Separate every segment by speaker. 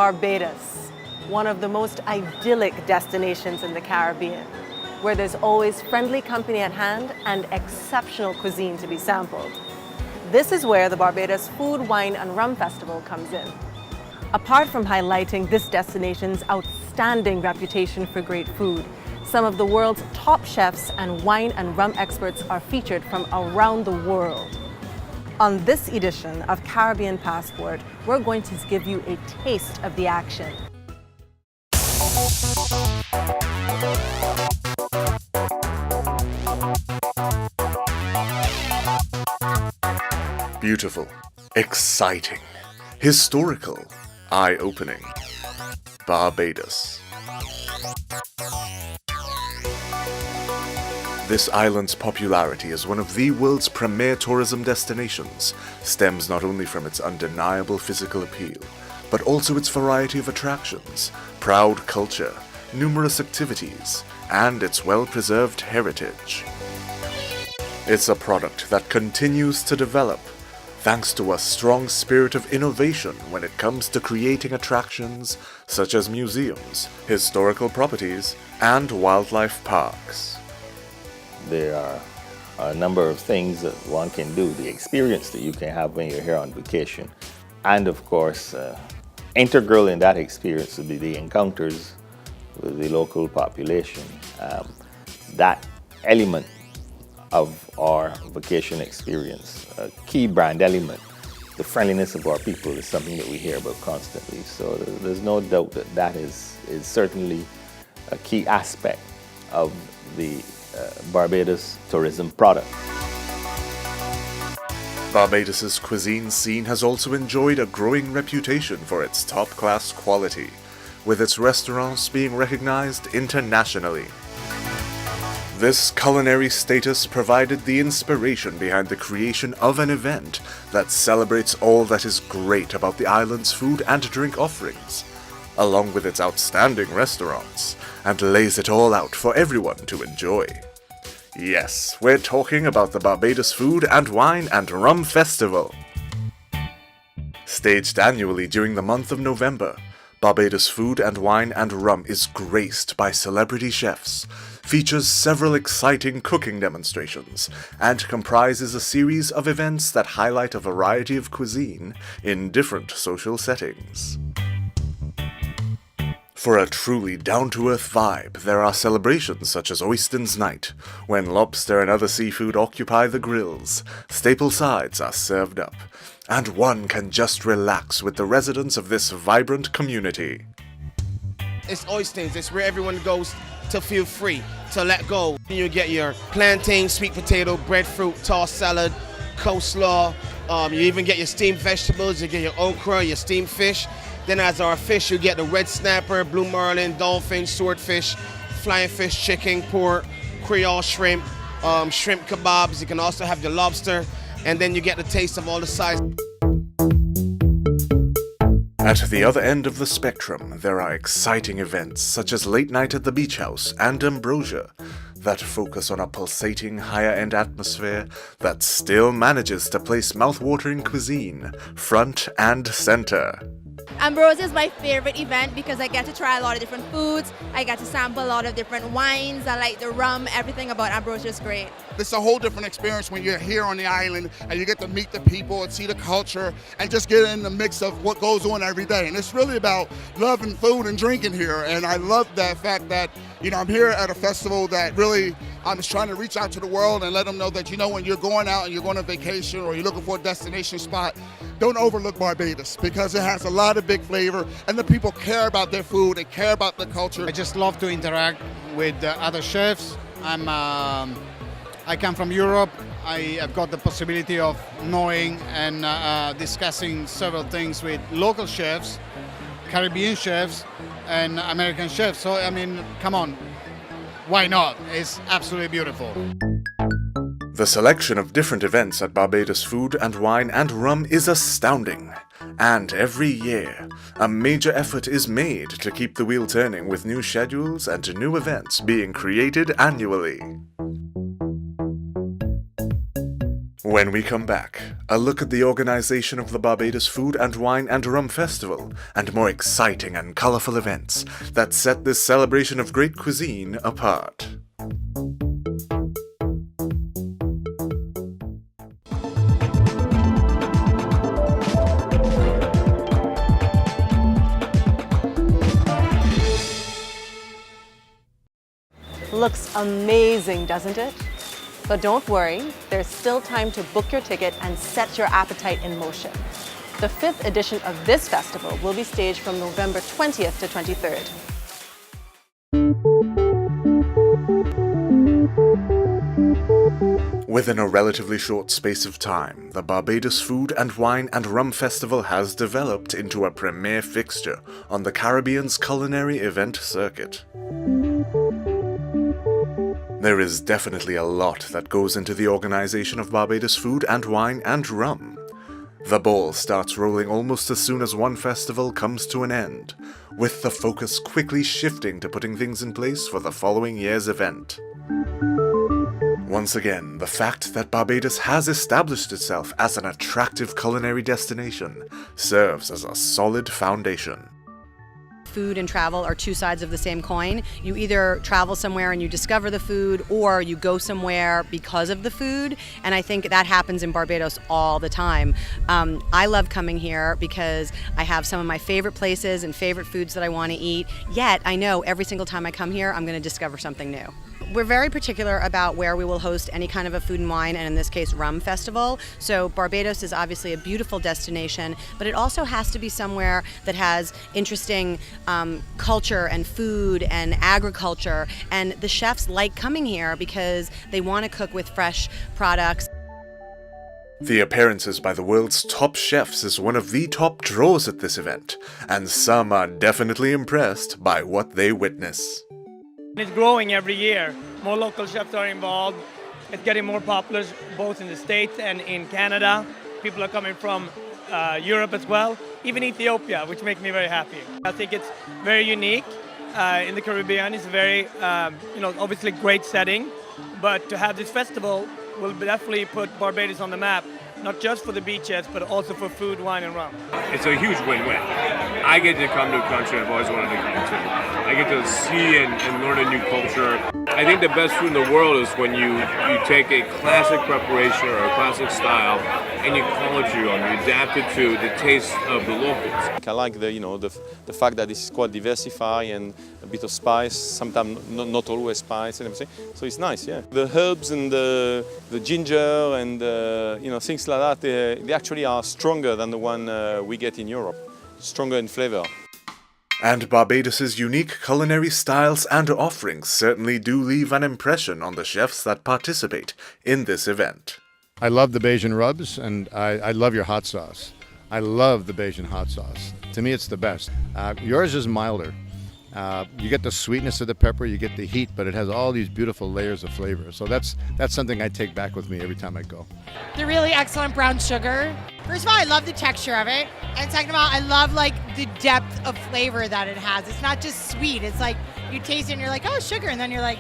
Speaker 1: Barbados, one of the most idyllic destinations in the Caribbean, where there's always friendly company at hand and exceptional cuisine to be sampled. This is where the Barbados Food, Wine and Rum Festival comes in. Apart from highlighting this destination's outstanding reputation for great food, some of the world's top chefs and wine and rum experts are featured from around the world. On this edition of Caribbean Passport, we're going to give you a taste of the action.
Speaker 2: Beautiful, exciting, historical, eye-opening. Barbados. This island's popularity as one of the world's premier tourism destinations stems not only from its undeniable physical appeal, but also its variety of attractions, proud culture, numerous activities, and its well-preserved heritage. It's a product that continues to develop, thanks to a strong spirit of innovation when it comes to creating attractions such as museums, historical properties, and wildlife parks.
Speaker 3: There are a number of things that one can do, the experience that you can have when you're here on vacation. And of course, integral in that experience would be the encounters with the local population. That element of our vacation experience, a key brand element, the friendliness of our people is something that we hear about constantly. So there's no doubt that that is certainly a key aspect of the Barbados tourism product.
Speaker 2: Barbados's cuisine scene has also enjoyed a growing reputation for its top-class quality, with its restaurants being recognized internationally. This culinary status provided the inspiration behind the creation of an event that celebrates all that is great about the island's food and drink offerings, along with its outstanding restaurants, and lays it all out for everyone to enjoy. Yes, we're talking about the Barbados Food and Wine and Rum Festival. Staged annually during the month of November, Barbados Food and Wine and Rum is graced by celebrity chefs, features several exciting cooking demonstrations, and comprises a series of events that highlight a variety of cuisine in different social settings. For a truly down-to-earth vibe, there are celebrations such as Oysters Night, when lobster and other seafood occupy the grills, staple sides are served up, and one can just relax with the residents of this vibrant community.
Speaker 4: It's Oysters, it's where everyone goes to feel free, to let go. You get your plantain, sweet potato, breadfruit, tossed salad, coleslaw, you even get your steamed vegetables, you get your okra, your steamed fish. Then as our fish, you get the red snapper, blue marlin, dolphin, swordfish, flying fish, chicken, pork, Creole shrimp, shrimp kebabs. You can also have the lobster, and then you get the taste of all the sides.
Speaker 2: At the other end of the spectrum, there are exciting events such as Late Night at the Beach House and Ambrosia that focus on a pulsating higher-end atmosphere that still manages to place mouth-watering cuisine front and center.
Speaker 5: Ambrosia is my favorite event because I get to try a lot of different foods. I get to sample a lot of different wines. I like the rum. Everything about Ambrosia is great.
Speaker 6: It's a whole different experience when you're here on the island and you get to meet the people and see the culture and just get in the mix of what goes on every day. And it's really about loving food and drinking here. And I love that fact that, I'm here at a festival that really I'm just trying to reach out to the world and let them know that, when you're going out and you're going on vacation or you're looking for a destination spot, don't overlook Barbados because it has a lot of big flavor and the people care about their food, they care about the culture.
Speaker 7: I just love to interact with other chefs. I come from Europe. I've got the possibility of knowing and discussing several things with local chefs, Caribbean chefs, and American chefs. So, come on, why not? It's absolutely beautiful.
Speaker 2: The selection of different events at Barbados Food and Wine and Rum is astounding, and every year, a major effort is made to keep the wheel turning with new schedules and new events being created annually. When we come back, a look at the organization of the Barbados Food and Wine and Rum Festival, and more exciting and colorful events that set this celebration of great cuisine apart.
Speaker 1: Looks amazing, doesn't it? But don't worry, there's still time to book your ticket and set your appetite in motion. The 5th edition of this festival will be staged from November 20th to 23rd.
Speaker 2: Within a relatively short space of time, the Barbados Food and Wine and Rum Festival has developed into a premier fixture on the Caribbean's culinary event circuit. There is definitely a lot that goes into the organization of Barbados Food and Wine and Rum. The ball starts rolling almost as soon as one festival comes to an end, with the focus quickly shifting to putting things in place for the following year's event. Once again, the fact that Barbados has established itself as an attractive culinary destination serves as a solid foundation.
Speaker 8: Food and travel are two sides of the same coin. You either travel somewhere and you discover the food, or you go somewhere because of the food, and I think that happens in Barbados all the time. I love coming here because I have some of my favorite places and favorite foods that I want to eat, yet I know every single time I come here I'm going to discover something new. We're very particular about where we will host any kind of a food and wine, and in this case, rum festival. So Barbados is obviously a beautiful destination, but it also has to be somewhere that has interesting culture and food and agriculture. And the chefs like coming here because they want to cook with fresh products.
Speaker 2: The appearances by the world's top chefs is one of the top draws at this event, and some are definitely impressed by what they witness.
Speaker 9: It's growing every year. More local chefs are involved. It's getting more popular both in the States and in Canada. People are coming from Europe as well, even Ethiopia, which makes me very happy. I think it's very unique in the Caribbean. It's a very, obviously great setting, but to have this festival will definitely put Barbados on the map, not just for the beaches, but also for food, wine, and rum.
Speaker 10: It's a huge win-win. I get to come to a country I've always wanted to come to. I get to see and learn a new culture. I think the best food in the world is when you take a classic preparation or a classic style and you culture it and you adapt it to the taste of the locals.
Speaker 11: I like the fact that this is quite diversified and a bit of spice, sometimes not always spice and everything. So it's nice, yeah. The herbs and the ginger and things like that, they actually are stronger than the one we get in Europe, stronger in flavor.
Speaker 2: And Barbados's unique culinary styles and offerings certainly do leave an impression on the chefs that participate in this event.
Speaker 12: I love the Bajan rubs, and I love your hot sauce. I love the Bajan hot sauce. To me, it's the best. Yours is milder. You get the sweetness of the pepper, you get the heat, but it has all these beautiful layers of flavor. So that's something I take back with me every time I go.
Speaker 13: The really excellent brown sugar. First of all, I love the texture of it. And second of all, I love the depth of flavor that it has. It's not just sweet. It's like you taste it and you're like, oh, sugar. And then you're like,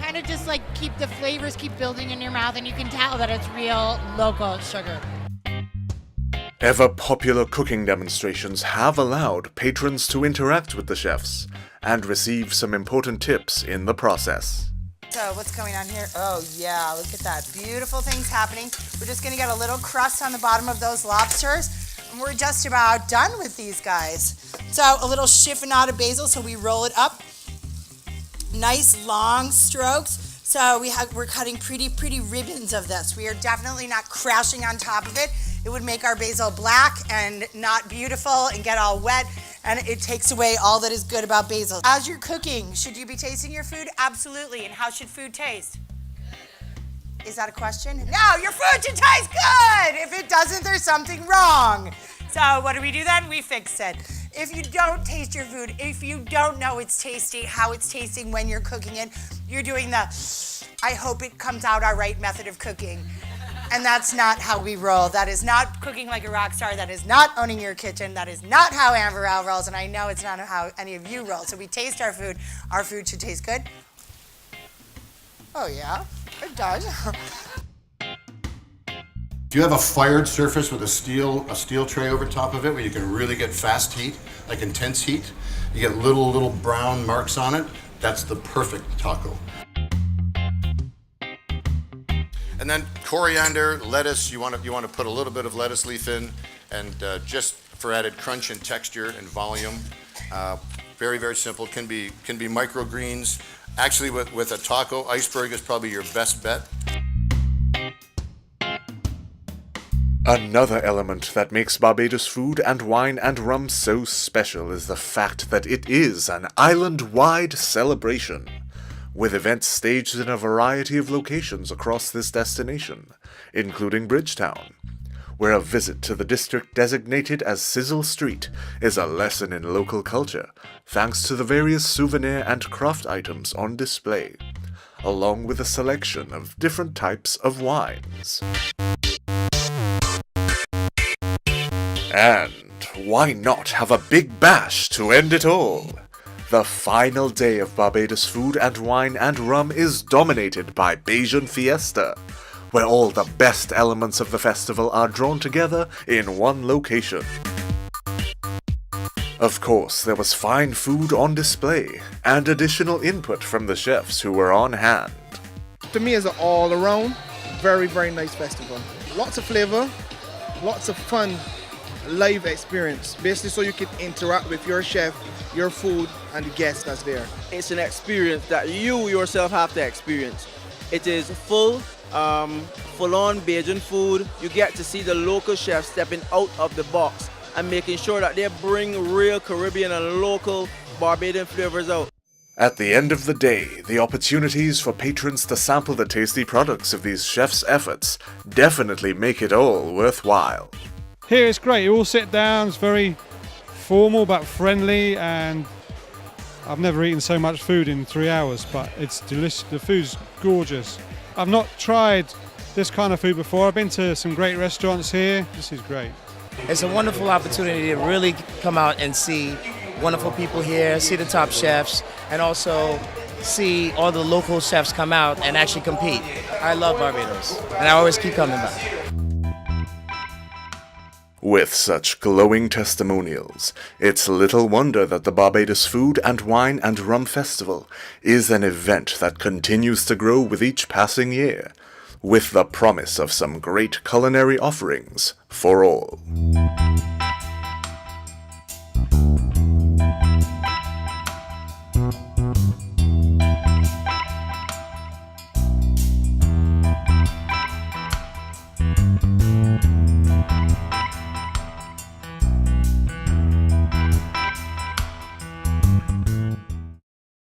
Speaker 13: kind of just keep the flavors keep building in your mouth, and you can tell that it's real local sugar.
Speaker 2: Ever popular cooking demonstrations have allowed patrons to interact with the chefs and receive some important tips in the process.
Speaker 14: So what's going on here? Oh yeah, look at that. Beautiful things happening. We're just gonna get a little crust on the bottom of those lobsters, and we're just about done with these guys. So a little chiffonade basil, so we roll it up. Nice long strokes. So we're cutting pretty ribbons of this. We are definitely not crashing on top of it. It would make our basil black and not beautiful and get all wet, and it takes away all that is good about basil. As you're cooking, should you be tasting your food? Absolutely. And how should food taste? Is that a question? No, your food should taste good. If it doesn't, there's something wrong. So what do we do then? We fix it. If you don't taste your food, if you don't know it's tasty, how it's tasting when you're cooking it, you're doing the, I hope it comes out all right method of cooking. And that's not how we roll. That is not cooking like a rock star. That is not owning your kitchen. That is not how Amber Al rolls. And I know it's not how any of you roll. So we taste our food. Our food should taste good. Oh yeah, it does.
Speaker 12: If you have a fired surface with a steel tray over top of it where you can really get fast heat, like intense heat, you get little brown marks on it, that's the perfect taco. And then coriander, lettuce, you want to put a little bit of lettuce leaf in, and just for added crunch and texture and volume. Very, very simple. Can be microgreens. Actually, with a taco, iceberg is probably your best bet.
Speaker 2: Another element that makes Barbados food and wine and rum so special is the fact that it is an island-wide celebration, with events staged in a variety of locations across this destination, including Bridgetown, where a visit to the district designated as Sizzle Street is a lesson in local culture, thanks to the various souvenir and craft items on display, along with a selection of different types of wines. And why not have a big bash to end it all? The final day of Barbados Food and Wine and Rum is dominated by Bajan Fiesta, where all the best elements of the festival are drawn together in one location. Of course, there was fine food on display, and additional input from the chefs who were on hand.
Speaker 15: To me, it's an all-around, very, very nice festival. Lots of flavor, lots of fun, live experience, basically so you can interact with your chef, your food, and the guests that's there.
Speaker 16: It's an experience that you yourself have to experience. It is full-on Bajan food. You get to see the local chefs stepping out of the box and making sure that they bring real Caribbean and local Barbadian flavors out.
Speaker 2: At the end of the day, the opportunities for patrons to sample the tasty products of these chefs' efforts definitely make it all worthwhile.
Speaker 17: Here it's great, you all sit down, it's very formal but friendly, and I've never eaten so much food in 3 hours, but it's delicious, the food's gorgeous. I've not tried this kind of food before, I've been to some great restaurants here, this is great.
Speaker 18: It's a wonderful opportunity to really come out and see wonderful people here, see the top chefs, and also see all the local chefs come out and actually compete. I love Barbados, and I always keep coming back.
Speaker 2: With such glowing testimonials, it's little wonder that the Barbados Food and Wine and Rum Festival is an event that continues to grow with each passing year, with the promise of some great culinary offerings for all.